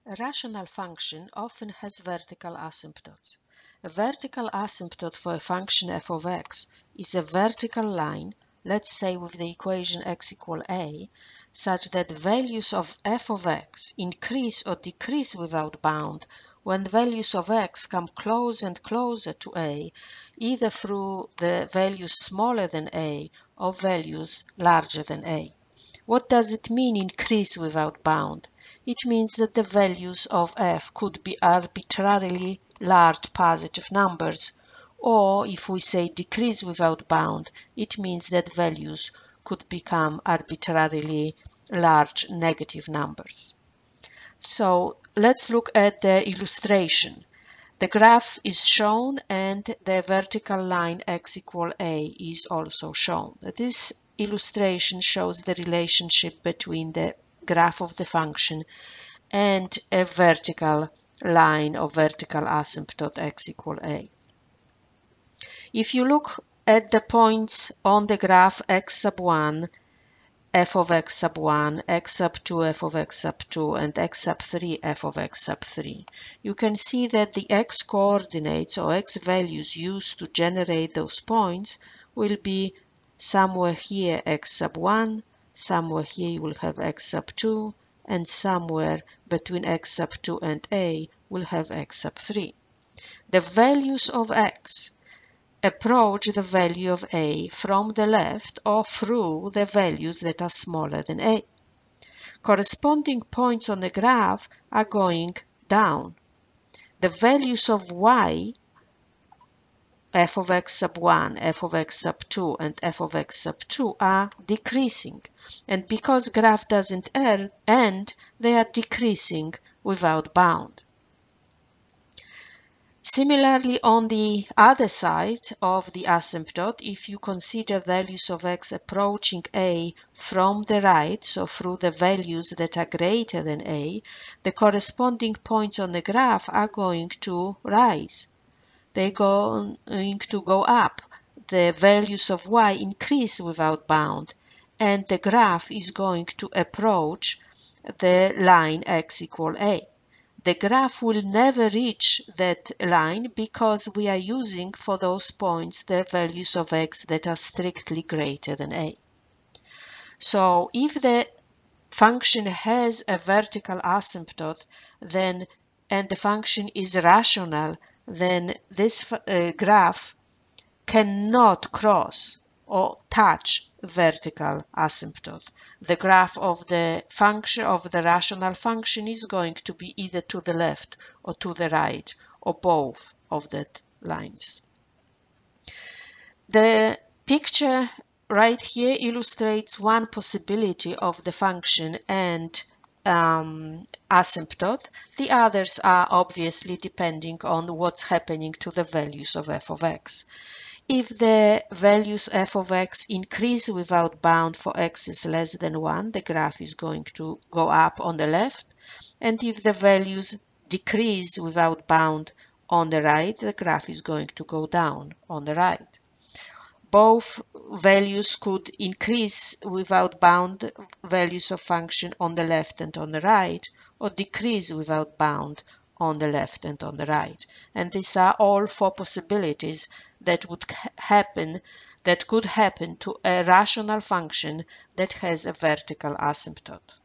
A rational function often has vertical asymptotes. A vertical asymptote for a function f of x is a vertical line, let's say with the equation x equal a, such that values of f of x increase or decrease without bound when values of x come closer and closer to a, either through the values smaller than a or values larger than a. What does it mean, increase without bound? It means that the values of f could be arbitrarily large positive numbers, or if we say decrease without bound, it means that values could become arbitrarily large negative numbers. So let's look at the illustration. The graph is shown and the vertical line x equal a is also shown. This illustration shows the relationship between the graph of the function and a vertical line or vertical asymptote x equal a. If you look at the points on the graph x sub 1, f of x sub 1, x sub 2, f of x sub 2, and x sub 3, f of x sub 3. You can see that the x coordinates or x values used to generate those points will be somewhere here x sub 1, somewhere here you will have x sub 2, and somewhere between x sub 2 and a will have x sub 3. The values of x approach the value of a from the left or through the values that are smaller than a. Corresponding points on the graph are going down. The values of y, f of x sub 1, f of x sub 2, and f of x sub 2 are decreasing. And because graph doesn't end, they are decreasing without bound. Similarly, on the other side of the asymptote, if you consider values of x approaching a from the right, so through the values that are greater than a, the corresponding points on the graph are going to rise. They're going to go up. The values of y increase without bound, and the graph is going to approach the line x equal a. The graph will never reach that line because we are using for those points the values of x that are strictly greater than a. So if the function has a vertical asymptote and the function is rational, then this graph cannot cross or touch vertical asymptote. The graph of the function of the rational function is going to be either to the left or to the right or both of that lines. The picture right here illustrates one possibility of the function and asymptote. The others are obviously depending on what's happening to the values of f of x. If the values f of x increase without bound for x is less than 1, the graph is going to go up on the left. And if the values decrease without bound on the right, the graph is going to go down on the right. Both values could increase without bound values of function on the left and on the right, or decrease without bound on the left and on the right. And these are all four possibilities that could happen to a rational function that has a vertical asymptote.